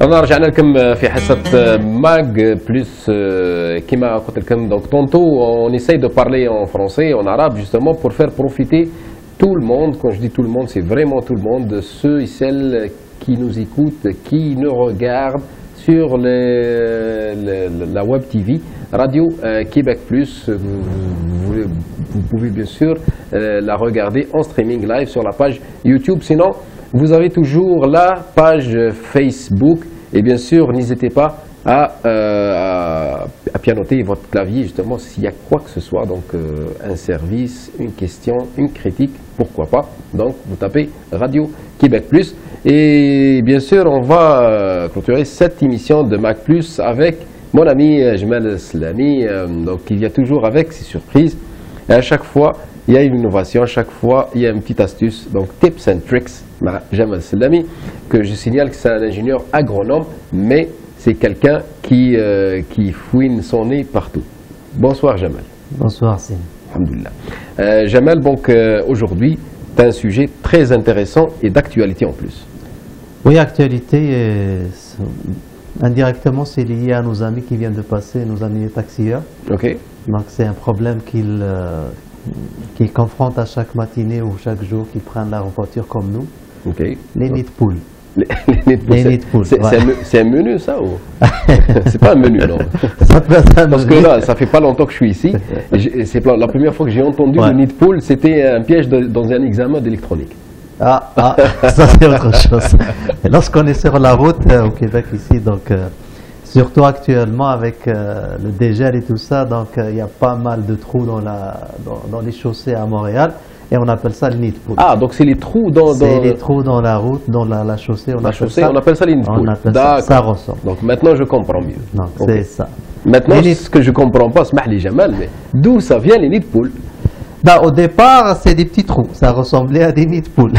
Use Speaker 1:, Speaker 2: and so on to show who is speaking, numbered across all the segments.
Speaker 1: رانا رجعنا لكم في حصة ماغ بلس كما قلت لكم. Donc tantôt on essaye de parler en français, en arabe justement pour faire profiter tout le monde. Quand je dis tout le monde, c'est vraiment tout le monde, ceux et celles qui nous écoutent, qui nous regardent sur la web TV Radio Québec Plus. Vous pouvez bien sûr la regarder en streaming live sur la page YouTube. Sinon, vous avez toujours la page Facebook et bien sûr, n'hésitez pas à pianoter votre clavier justement s'il y a quoi que ce soit, donc un service, une question, une critique, pourquoi pas. Donc vous tapez Radio Québec Plus et bien sûr on va clôturer cette émission de Mac Plus avec mon ami Jamal Slami, donc il vient toujours avec ses surprises et à chaque fois il y a une innovation, à chaque fois il y a une petite astuce, donc tips and tricks. Jamal Slami, que je signale que c'est un ingénieur agronome, mais c'est quelqu'un qui fouine son nez partout. Bonsoir Jamal.
Speaker 2: Bonsoir Sim.
Speaker 1: Alhamdoulilah. Jamal, donc aujourd'hui, tu as un sujet très intéressant et d'actualité en plus.
Speaker 2: Oui, actualité, indirectement c'est lié à nos amis qui viennent de passer, nos amis taxieurs.
Speaker 1: Ok.
Speaker 2: Donc c'est un problème qu'ils confrontent à chaque matinée ou chaque jour qu'ils prennent la voiture comme nous.
Speaker 1: Okay.
Speaker 2: Les nids de poules.
Speaker 1: Les nids de poules. C'est un menu ça ou c'est pas un menu non?
Speaker 2: Ça peut être un
Speaker 1: Parce
Speaker 2: menu.
Speaker 1: que là, ça fait pas longtemps que je suis ici. C'est la première fois que j'ai entendu le nid de poule, c'était un piège dans un examen d'électronique.
Speaker 2: Ah, ça c'est autre chose. Lorsqu'on est sur la route au Québec ici, donc surtout actuellement avec le dégel et tout ça, donc il y a pas mal de trous dans les chaussées à Montréal. Et on appelle ça le nid de poule. Ah,
Speaker 1: donc c'est les trous
Speaker 2: C'est les trous dans la route, dans la chaussée.
Speaker 1: On appelle ça les nids de poule.
Speaker 2: Ça ressort.
Speaker 1: Donc maintenant je comprends mieux.
Speaker 2: Non, c'est ça.
Speaker 1: Maintenant, ce que je ne comprends pas, c'est Jamal, mais d'où ça vient les nids de poule?
Speaker 2: Bah, au départ, c'est des petits trous. Ça ressemblait à des nids de poule.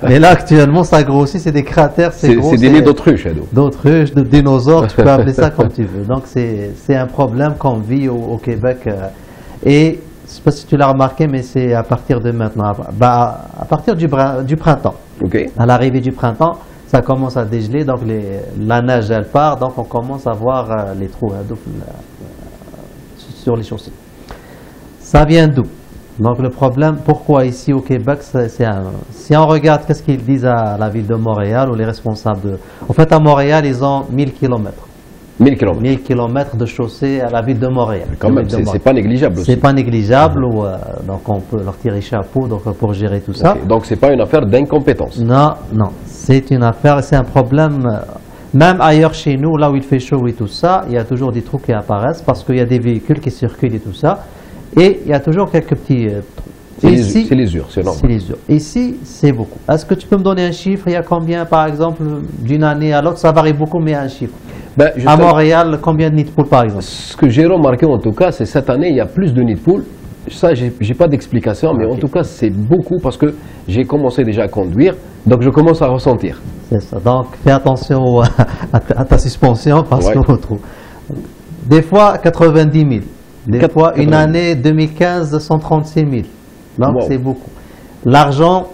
Speaker 2: Mais là, actuellement, ça grossit, c'est des cratères. C'est
Speaker 1: des nids d'autruche.
Speaker 2: D'autruche, de dinosaures, tu peux appeler ça comme tu veux. Donc c'est un problème qu'on vit au Québec. Et je ne sais pas si tu l'as remarqué, mais c'est à partir de maintenant, à partir du printemps.
Speaker 1: Okay.
Speaker 2: À l'arrivée du printemps, ça commence à dégeler, donc la neige elle part, donc on commence à voir les trous sur les chaussées. Ça vient d'où? Donc le problème, pourquoi ici au Québec, si on regarde qu'est-ce qu'ils disent à la ville de Montréal ou les responsables en fait à Montréal, ils ont 1000 km.
Speaker 1: 1000 km.
Speaker 2: 1000 km de chaussée à la ville de Montréal.
Speaker 1: Quand même, c'est pas négligeable aussi.
Speaker 2: C'est pas négligeable, donc on peut leur tirer chapeau pour gérer tout ça.
Speaker 1: Donc c'est pas une affaire d'incompétence.
Speaker 2: Non, c'est une affaire, c'est un problème. Même ailleurs chez nous, là où il fait chaud et tout ça, il y a toujours des trous qui apparaissent parce qu'il y a des véhicules qui circulent et tout ça. Et il y a toujours quelques petits trous.
Speaker 1: C'est les usures, c'est normal.
Speaker 2: C'est les usures. Ici, c'est beaucoup. Est-ce que tu peux me donner un chiffre? Il y a combien, par exemple, d'une année à l'autre? Ça varie beaucoup, mais un chiffre. À Montréal, combien de nids de poules, par exemple?
Speaker 1: Ce que j'ai remarqué, en tout cas, c'est cette année, il y a plus de nids de poules. Ça, j'ai pas d'explication, mais en tout cas, c'est beaucoup parce que j'ai commencé déjà à conduire, donc je commence à ressentir.
Speaker 2: C'est ça. Donc, fais attention à ta suspension parce qu'on trouve. Des fois, 90 000. Des fois, une année 2015, 136 000. Donc, c'est beaucoup. L'argent,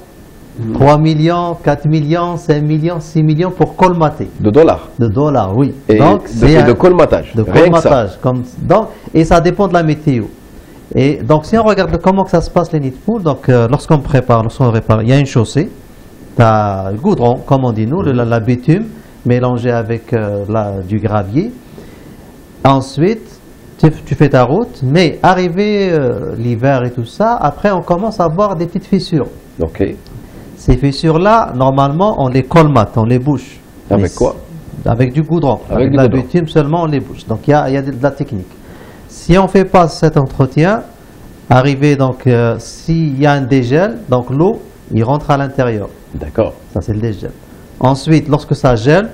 Speaker 2: 3 millions, 4 millions, 5 millions, 6 millions pour colmater.
Speaker 1: De dollars?
Speaker 2: De dollars, oui.
Speaker 1: Et donc, de colmatage.
Speaker 2: De colmatage. Et ça dépend de la météo. Et donc, si on regarde comment ça se passe les nids de poules, donc lorsqu'on répare, il y a une chaussée, tu as le goudron, comme on dit nous, la bitume, mélangée avec du gravier. Ensuite, tu fais ta route, mais arrivé l'hiver et tout ça, après on commence à voir des petites fissures.
Speaker 1: Ok.
Speaker 2: Ces fissures-là, normalement, on les colmate, on les bouche.
Speaker 1: Avec quoi?
Speaker 2: Avec du goudron. Avec de la bitume seulement, on les bouche. Donc il y a de la technique. Si on ne fait pas cet entretien, donc s'il y a un dégel, donc l'eau, il rentre à l'intérieur.
Speaker 1: D'accord.
Speaker 2: Ça c'est le dégel. Ensuite, lorsque ça gèle,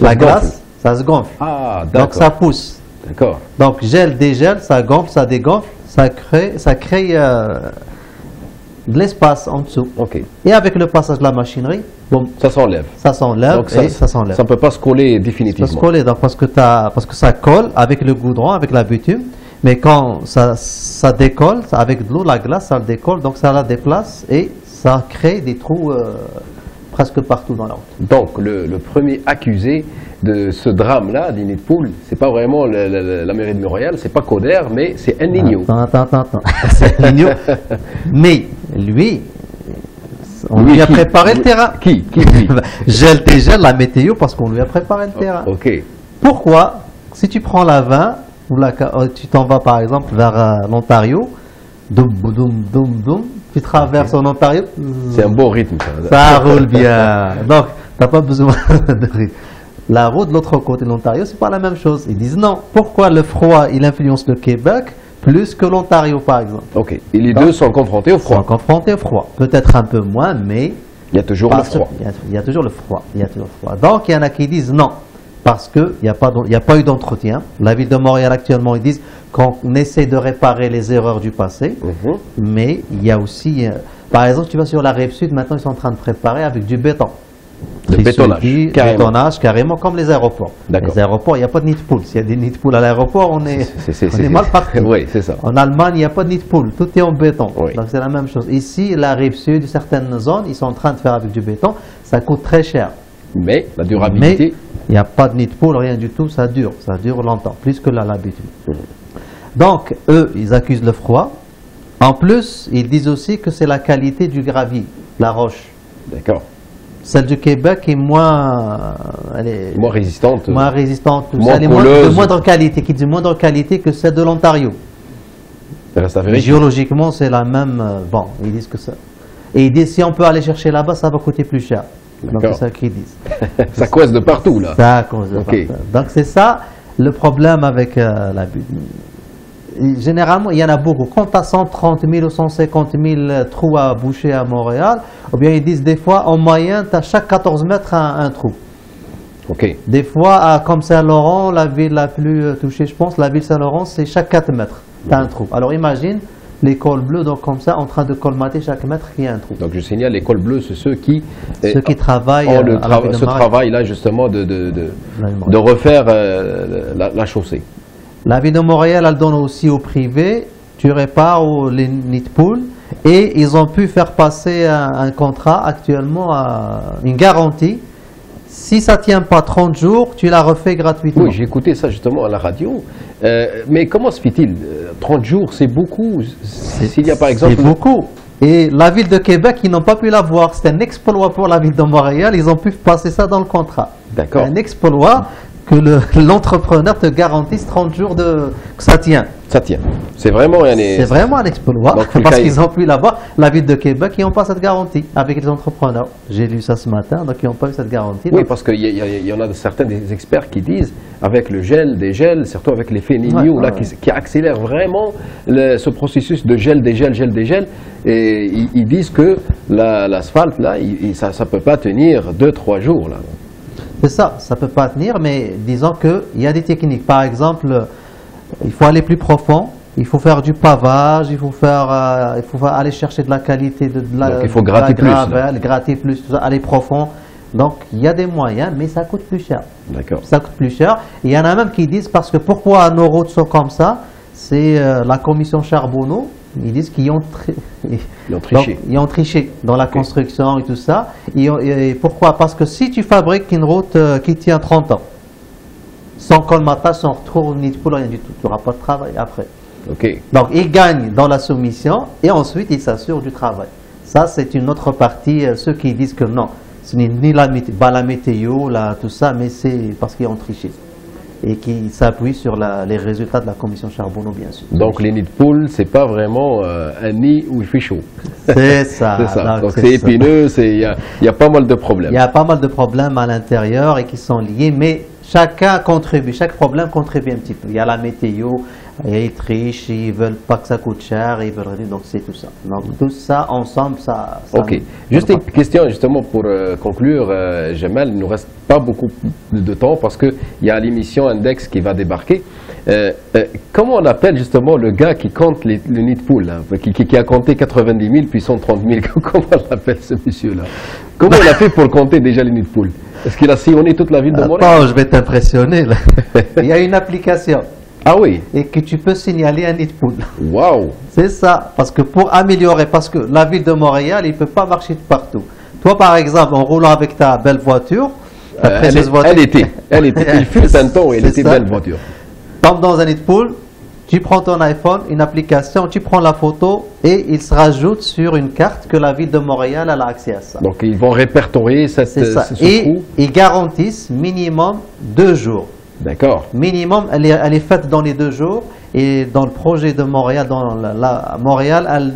Speaker 2: la glace, ça se gonfle.
Speaker 1: Ah, d'accord.
Speaker 2: Donc ça pousse.
Speaker 1: D'accord.
Speaker 2: Donc gel, dégel, ça gonfle, ça dégonfle, ça crée de l'espace en dessous.
Speaker 1: Ok.
Speaker 2: Et avec le passage de la machinerie, bon,
Speaker 1: ça s'enlève.
Speaker 2: Ça s'enlève et ça s'enlève.
Speaker 1: Ça ne peut pas se coller définitivement.
Speaker 2: Ça peut se coller donc, parce que ça colle avec le goudron, avec la bitume. Mais quand ça décolle, avec de l'eau, la glace, ça le décolle, donc ça la déplace et ça crée des trous presque partout dans la route.
Speaker 1: Donc, le premier accusé de ce drame-là, des nids de poules, c'est pas vraiment la mairie de Montréal, c'est pas Coder, mais c'est El Niño.
Speaker 2: Attends. C'est El Niño. Mais lui, on lui a préparé le terrain.
Speaker 1: Qui lui?
Speaker 2: Gèle la météo, parce qu'on lui a préparé le terrain.
Speaker 1: Ok.
Speaker 2: Pourquoi, si tu prends la 20, ou tu t'en vas par exemple vers l'Ontario, tu traverses en Ontario.
Speaker 1: C'est un bon rythme.
Speaker 2: Ça roule bien. Donc, tu n'as pas besoin de rythme. La route de l'autre côté de l'Ontario, c'est pas la même chose. Ils disent non. Pourquoi le froid, il influence le Québec plus que l'Ontario, par exemple?
Speaker 1: Ok. Et les deux sont confrontés au froid.
Speaker 2: Sont confrontés au froid. Peut-être un peu moins, mais
Speaker 1: il y a toujours le froid.
Speaker 2: Il y a toujours le froid. Donc, il y en a qui disent non. Parce qu'il n'y a pas eu d'entretien. La ville de Montréal actuellement, ils disent qu'on essaie de réparer les erreurs du passé, mais il y a aussi, par exemple, tu vas sur la rive sud, maintenant ils sont en train de préparer avec du béton.
Speaker 1: Le bétonnage,
Speaker 2: carrément comme les aéroports. Les aéroports, il n'y a pas de nid de poule. S'il y a des nids de poule à l'aéroport, on est mal parti.
Speaker 1: Oui, c'est ça.
Speaker 2: En Allemagne, il n'y a pas de nid de poule, tout est en béton.
Speaker 1: Oui.
Speaker 2: Donc c'est la même chose. Ici, la rive sud, certaines zones, ils sont en train de faire avec du béton, ça coûte très cher.
Speaker 1: Mais la durabilité...
Speaker 2: Il n'y a pas de nid de poule, rien du tout, ça dure longtemps, plus que l'habitude. Donc, eux, ils accusent le froid. En plus, ils disent aussi que c'est la qualité du gravier, la roche.
Speaker 1: D'accord.
Speaker 2: Celle du Québec est moins
Speaker 1: résistante.
Speaker 2: Moins résistante.
Speaker 1: Elle est
Speaker 2: de moindre qualité, qui dit moindre qualité que celle de l'Ontario. Géologiquement, c'est la même. Bon, ils disent que ça. Et ils disent si on peut aller chercher là-bas, ça va coûter plus cher. Donc c'est ça qu'ils disent.
Speaker 1: Ça coince de partout là.
Speaker 2: Ça coince de partout. Donc c'est ça le problème avec la butte. Généralement, il y en a beaucoup. Quand tu as 130 000 ou 150 000 trous à boucher à Montréal, ou bien ils disent des fois, en moyenne, tu as chaque 14 mètres un trou. Des fois, comme Saint-Laurent, la ville la plus touchée, je pense, la ville Saint-Laurent, c'est chaque 4 mètres, tu as un trou. Alors imagine les cols bleus, donc comme ça, en train de colmater chaque mètre qu'il y a un trou.
Speaker 1: Donc je signale, les cols bleus, c'est ceux qui
Speaker 2: travaillent
Speaker 1: ce travail-là, justement, de refaire la chaussée.
Speaker 2: La ville de Montréal, elle donne aussi au privé, tu répares les nids de poules, et ils ont pu faire passer un contrat actuellement, une garantie. Si ça ne tient pas 30 jours, tu la refais gratuitement.
Speaker 1: Oui, j'ai écouté ça justement à la radio. Mais comment se fait-il? 30 jours, c'est beaucoup. S'il y a par exemple...
Speaker 2: C'est beaucoup. Et la ville de Québec, ils n'ont pas pu l'avoir. C'est un exploit pour la ville de Montréal. Ils ont pu passer ça dans le contrat.
Speaker 1: D'accord.
Speaker 2: Un exploit que l'entrepreneur te garantisse 30 jours que ça tient.
Speaker 1: Ça tient. C'est vraiment
Speaker 2: un exploit parce qu'ils ont pu l'avoir. La ville de Québec, ils n'ont pas cette garantie avec les entrepreneurs. J'ai lu ça ce matin, donc ils n'ont pas eu cette garantie.
Speaker 1: Oui, parce qu'il y en a certains des experts qui disent, avec le gel, des gels, surtout avec l'effet Niño, qui accélère vraiment ce processus de gel, des gels, et ils disent que l'asphalte, là, ça ne peut pas tenir 2-3 jours, là.
Speaker 2: C'est ça, ça ne peut pas tenir, mais disons qu'il y a des techniques. Par exemple, il faut aller plus profond, il faut faire du pavage, il faut aller chercher de la qualité, donc
Speaker 1: il faut gratter
Speaker 2: plus, tout ça, aller profond. Donc il y a des moyens, mais ça coûte plus cher.
Speaker 1: D'accord.
Speaker 2: Ça coûte plus cher. Il y en a même qui disent, parce que pourquoi nos routes sont comme ça, c'est la commission Charbonneau. Ils disent qu'ils ont triché. Donc, ils ont triché dans la construction et tout ça. Et pourquoi? Parce que si tu fabriques une route qui tient 30 ans, sans colmatage, sans retour, ni de poule, rien du tout, tu n'auras pas de travail après. Donc ils gagnent dans la soumission et ensuite ils s'assurent du travail. Ça, c'est une autre partie. Ceux qui disent que non, ce n'est ni la météo, tout ça, mais c'est parce qu'ils ont triché. Et qui s'appuie sur les résultats de la commission Charbonneau, bien sûr.
Speaker 1: Donc les nids de poules, c'est pas vraiment un nid où il fait chaud.
Speaker 2: C'est ça.
Speaker 1: C'est ça. Donc c'est épineux, il y a pas mal de problèmes.
Speaker 2: Il y a pas mal de problèmes à l'intérieur et qui sont liés, mais chacun contribue, chaque problème contribue un petit peu. Il y a la météo, ils trichent, ils veulent pas que ça coûte cher, ils veulent rien, donc c'est tout ça. Donc tout ça ensemble, ça
Speaker 1: ok. Juste une question justement pour conclure, Jamal, il nous reste pas beaucoup de temps parce qu'il y a l'émission Index qui va débarquer. Comment on appelle justement le gars qui compte le nid de poule, hein, qui a compté 90 000 puis 130 000, comment on l'appelle ce monsieur-là? Comment il a fait pour compter déjà les nids de poule? Est-ce qu'il a sillonné toute la ville de Montréal?
Speaker 2: Attends, je vais t'impressionner là. Il y a une application.
Speaker 1: Ah oui.
Speaker 2: Et que tu peux signaler un nid de poule.
Speaker 1: Waouh.
Speaker 2: C'est ça, parce que pour améliorer, parce que la ville de Montréal, il ne peut pas marcher de partout. Toi, par exemple, en roulant avec ta belle voiture, ta précieuse voiture.
Speaker 1: Elle était. Il fut un temps où elle était belle voiture.
Speaker 2: Comme dans un nid pool, tu prends ton iPhone, une application, tu prends la photo et il se rajoute sur une carte que la ville de Montréal a accès à ça.
Speaker 1: Donc ils vont répertorier ce
Speaker 2: et ils garantissent minimum 2 jours.
Speaker 1: D'accord.
Speaker 2: Minimum, elle est faite dans les 2 jours. Et dans le projet de Montréal, Montréal,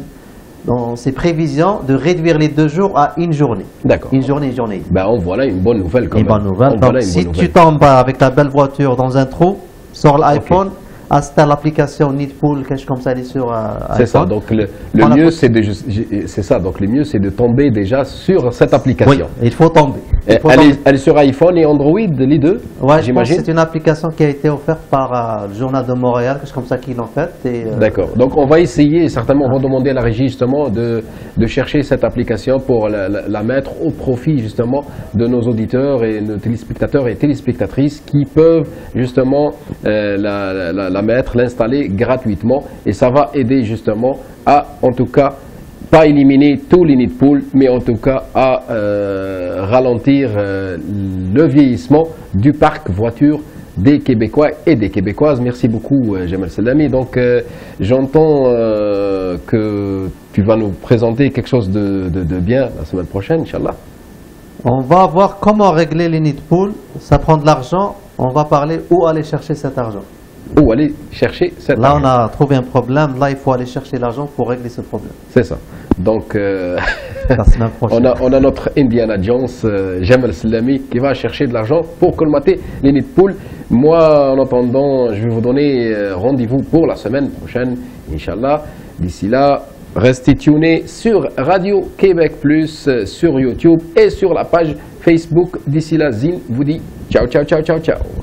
Speaker 2: dans ses prévisions, de réduire les 2 jours à 1 journée.
Speaker 1: D'accord.
Speaker 2: Une journée.
Speaker 1: Ben, on voit là une bonne nouvelle quand même.
Speaker 2: Bonne nouvelle. Donc, si tu tombes avec ta belle voiture dans un trou, sors l'iPhone, installe l'application Nidpool, quelque chose comme ça, elle est sur iPhone.
Speaker 1: C'est ça. Donc le mieux, c'est le mieux, c'est de tomber déjà sur cette application.
Speaker 2: Oui, il faut tomber.
Speaker 1: Elle est sur iPhone et Android, les deux.
Speaker 2: Ouais, je pense que c'est une application qui a été offerte par le Journal de Montréal, quelque chose comme ça qu'ils l'ont faite.
Speaker 1: D'accord. Donc on va essayer, certainement, on va demander à la régie justement de chercher cette application pour la mettre au profit justement de nos auditeurs et nos téléspectateurs et téléspectatrices qui peuvent justement la mettre, l'installer gratuitement, et ça va aider justement à, en tout cas, pas éliminer tous les Nidpool, mais en tout cas à ralentir le vieillissement du parc voiture des Québécois et des Québécoises. Merci beaucoup, Jamal Salami. Donc, j'entends que tu vas nous présenter quelque chose de bien la semaine prochaine, Inch'Allah.
Speaker 2: On va voir comment régler les Nidpool. Ça prend de l'argent. On va parler où aller chercher cet argent.
Speaker 1: Où aller chercher cet argent.
Speaker 2: Là, on a trouvé un problème. Là, il faut aller chercher l'argent pour régler ce problème.
Speaker 1: C'est ça. Donc,
Speaker 2: la semaine prochaine.
Speaker 1: on a notre Indiana Jones, Jamal Salami, qui va chercher de l'argent pour colmater les Nidpool. Moi, en attendant, je vais vous donner rendez-vous pour la semaine prochaine, Inch'Allah. D'ici là, restez tunés sur Radio Québec Plus, sur YouTube et sur la page Facebook. D'ici là, Zine vous dit ciao, ciao, ciao, ciao, ciao.